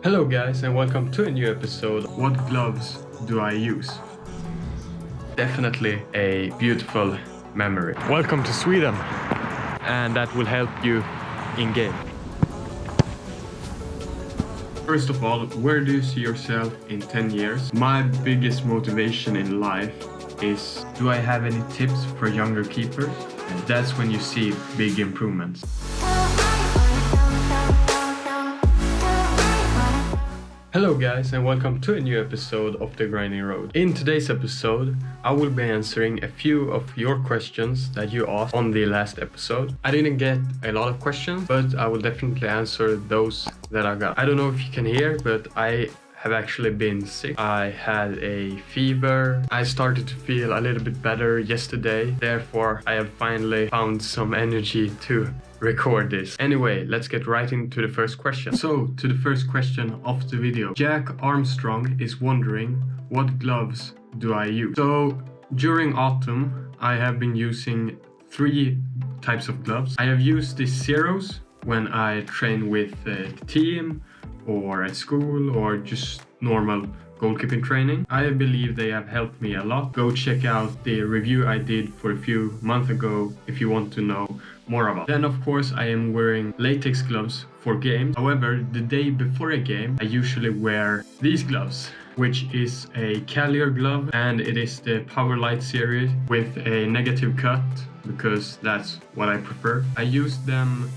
Hello guys and welcome to a new episode. What gloves do I use? Definitely a beautiful memory. Welcome to Sweden, and that will help you in game. First of all, where do you see yourself in 10 years? My biggest motivation in life is, do I have any tips for younger keepers? And that's when you see big improvements. Hello guys and welcome to a new episode of The Grinding Road. In today's episode, I will be answering a few of your questions that you asked on the last episode. I didn't get a lot of questions, but I will definitely answer those that I got. I don't know if you can hear, but I have actually been sick. I had a fever. I started to feel a little bit better yesterday. Therefore, I have finally found some energy to record this. Anyway, let's get right into the first question. So, to the first question of the video. Jack Armstrong is wondering, what gloves do I use? So, during autumn, I have been using 3 types of gloves. I have used the Zeros when I train with the team or at school or just normal goalkeeping training. I believe they have helped me a lot. Go check out the review I did for a few months ago if you want to know more about. Then of course I am wearing latex gloves for games. However, the day before a game I usually wear these gloves, which is a Callier glove, and it is the Power Light series with a negative cut because that's what I prefer. I use them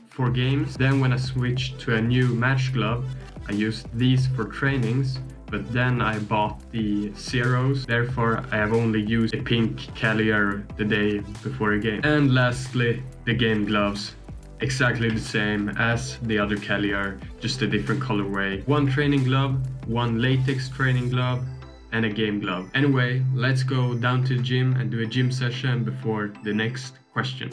for games. Then when I switched to a new match glove, I used these for trainings, but then I bought the Zeros. Therefore, I have only used a pink Callier the day before a game. And lastly, the game gloves. Exactly the same as the other Callier, just a different colorway. One training glove, one latex training glove, and a game glove. Anyway, let's go down to the gym and do a gym session before the next question.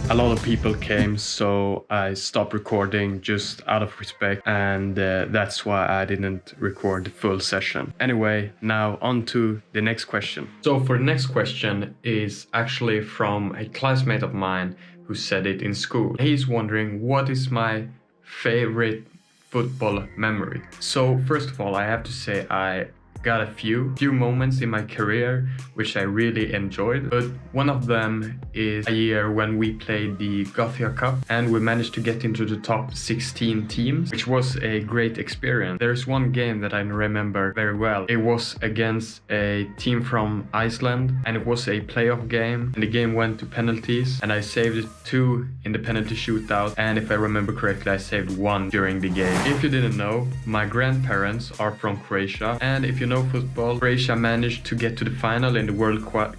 A lot of people came, so I stopped recording just out of respect, and that's why I didn't record the full session. Anyway, now on to the next question. So for the next question is actually from a classmate of mine who said it in school. He's wondering, what is my favorite football memory? So first of all, I have to say I got a few moments in my career which I really enjoyed, but one of them is a year when we played the Gothia Cup and we managed to get into the top 16 teams, which was a great experience. There's one game that I remember very well. It was against a team from Iceland and it was a playoff game, and the game went to penalties and I saved 2 in the penalty shootout, and if I remember correctly I saved 1 during the game. If you didn't know, my grandparents are from Croatia, and if you know football, Croatia managed to get to the final in the World Cup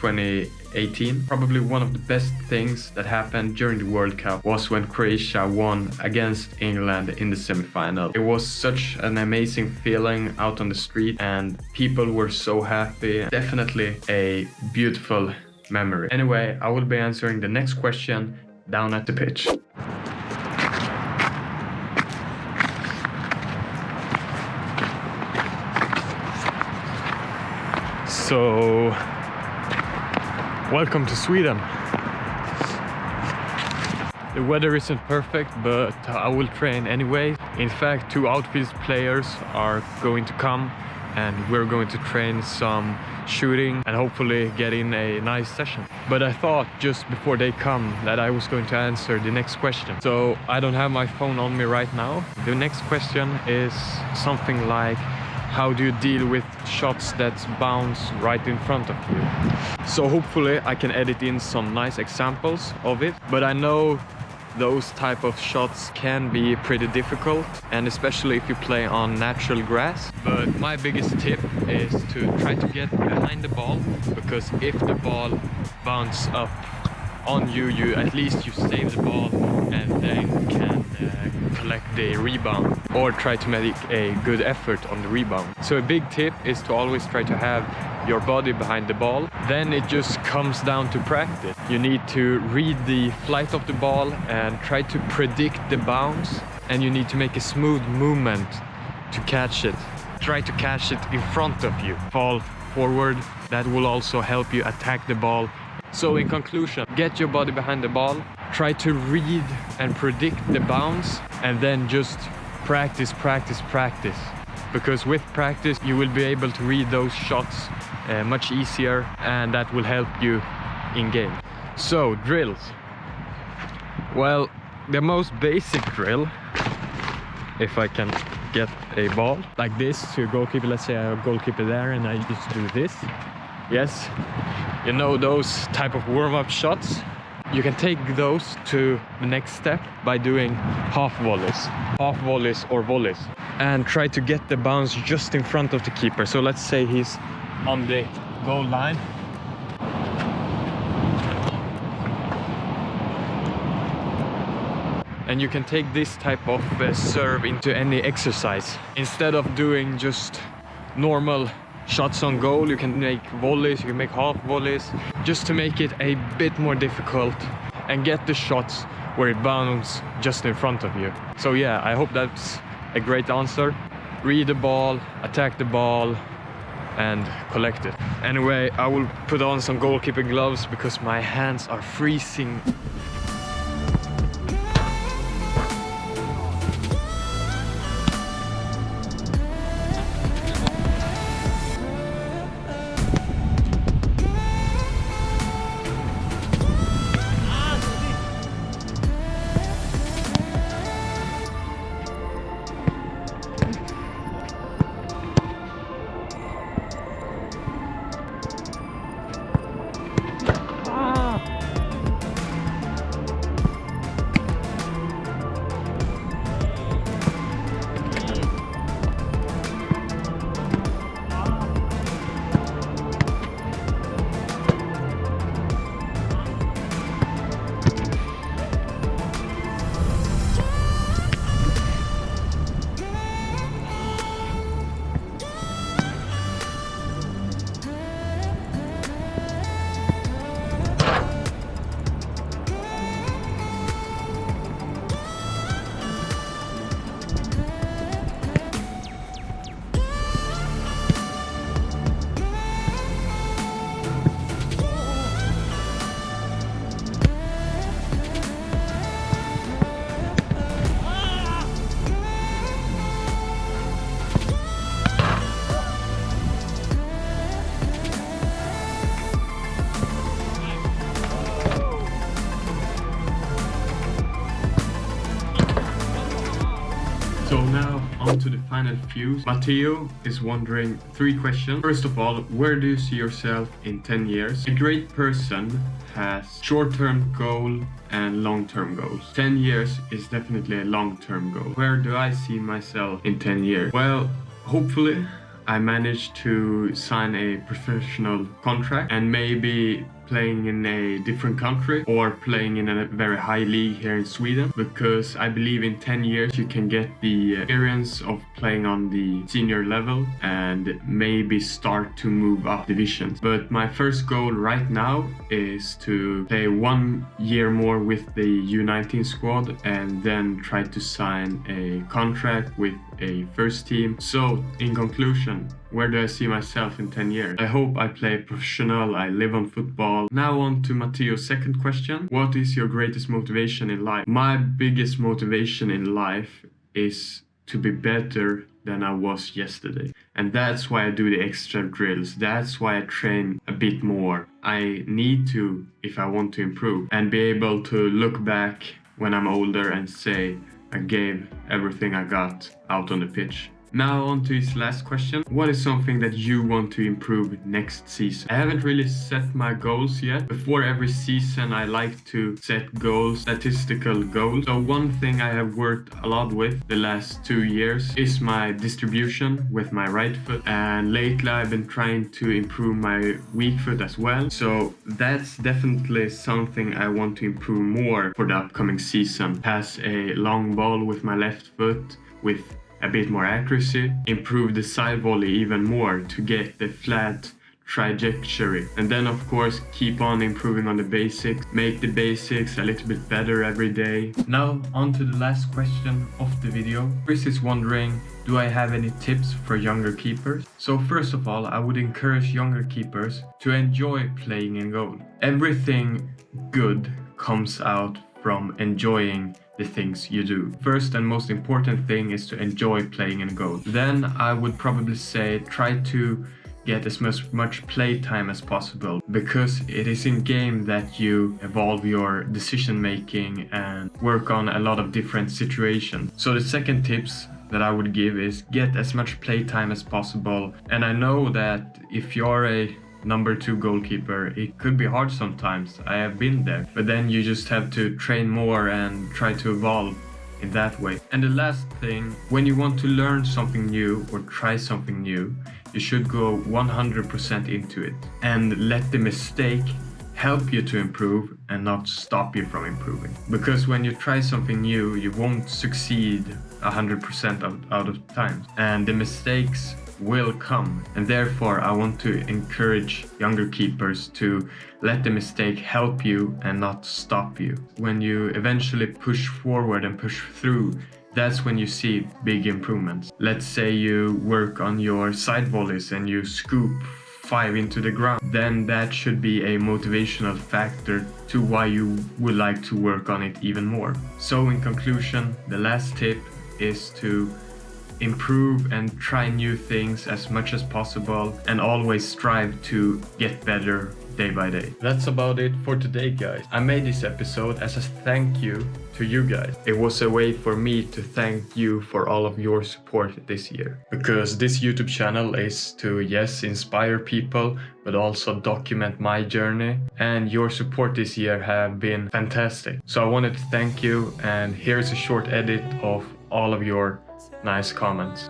2018. Probably one of the best things that happened during the World Cup was when Croatia won against England in the semi-final. It was such an amazing feeling out on the street and people were so happy. Definitely a beautiful memory. Anyway, I will be answering the next question down at the pitch. So, welcome to Sweden. The weather isn't perfect, but I will train anyway. In fact, 2 outfield players are going to come and we're going to train some shooting and hopefully get in a nice session. But I thought just before they come that I was going to answer the next question. So I don't have my phone on me right now. The next question is something like, how do you deal with shots that bounce right in front of you? So hopefully I can edit in some nice examples of it. But I know those type of shots can be pretty difficult, and especially if you play on natural grass. But my biggest tip is to try to get behind the ball, because if the ball bounces up on you, at least you save the ball and then can collect the rebound, or try to make a good effort on the rebound. So a big tip is to always try to have your body behind the ball. Then it just comes down to practice. You need to read the flight of the ball and try to predict the bounce, and you need to make a smooth movement to catch it. Try to catch it in front of you. Fall forward. That will also help you attack the ball. So in conclusion, get your body behind the ball, try to read and predict the bounce, and then just practice. Because with practice you will be able to read those shots much easier, and that will help you in game. So drills. Well, the most basic drill, if I can get a ball like this to a goalkeeper, let's say I have a goalkeeper there and I just do this. Yes, you know those type of warm-up shots? You can take those to the next step by doing half volleys or volleys, and try to get the bounce just in front of the keeper. So let's say he's on the goal line. And you can take this type of serve into any exercise. Instead of doing just normal shots on goal, you can make volleys, you can make half volleys, just to make it a bit more difficult and get the shots where it bounces just in front of you. So yeah, I hope that's a great answer. Read the ball, attack the ball, and collect it. Anyway, I will put on some goalkeeping gloves because my hands are freezing. So now on to the final few. Matteo is wondering 3 questions. First of all, where do you see yourself in 10 years? A great person has short-term goal and long-term goals. 10 years is definitely a long-term goal. Where do I see myself in 10 years? Well, hopefully I managed to sign a professional contract and maybe playing in a different country or playing in a very high league here in Sweden, because I believe in 10 years you can get the experience of playing on the senior level and maybe start to move up divisions. But my first goal right now is to play 1 year more with the U19 squad and then try to sign a contract with a first team. So in conclusion, where do I see myself in 10 years? I hope I play professional, I live on football. Now on to Matteo's second question. What is your greatest motivation in life? My biggest motivation in life is to be better than I was yesterday. And that's why I do the extra drills. That's why I train a bit more. I need to if I want to improve and be able to look back when I'm older and say I gave everything I got out on the pitch. Now on to his last question. What is something that you want to improve next season? I haven't really set my goals yet. Before every season I like to set goals, statistical goals. So one thing I have worked a lot with the last 2 years is my distribution with my right foot, and lately I've been trying to improve my weak foot as well. So that's definitely something I want to improve more for the upcoming season. Pass a long ball with my left foot with a bit more accuracy, improve the side volley even more to get the flat trajectory, and then of course keep on improving on the basics, make the basics a little bit better every day. Now on to the last question of the video. Chris is wondering, do I have any tips for younger keepers? So first of all, I would encourage younger keepers to enjoy playing in goal. Everything good comes out from enjoying the things you do. First and most important thing is to enjoy playing in goal. Then I would probably say try to get as much play time as possible, because it is in game that you evolve your decision making and work on a lot of different situations. So the second tips that I would give is get as much play time as possible. And I know that if you're a number 2 goalkeeper, it could be hard sometimes. I have been there, but then you just have to train more and try to evolve in that way. And the last thing, when you want to learn something new or try something new, you should go 100% into it and let the mistake help you to improve and not stop you from improving. Because when you try something new, you won't succeed 100% out of times, and the mistakes will come, and therefore I want to encourage younger keepers to let the mistake help you and not stop you. When you eventually push forward and push through, that's when you see big improvements. Let's say you work on your side volleys and you scoop 5 into the ground, then that should be a motivational factor to why you would like to work on it even more. So in conclusion, the last tip is to improve and try new things as much as possible, and always strive to get better day by day. That's about it for today, guys. I made this episode as a thank you to you guys. It was a way for me to thank you for all of your support this year, because this YouTube channel is to, yes, inspire people, but also document my journey, and your support this year have been fantastic. So I wanted to thank you, and here's a short edit of all of your nice comments.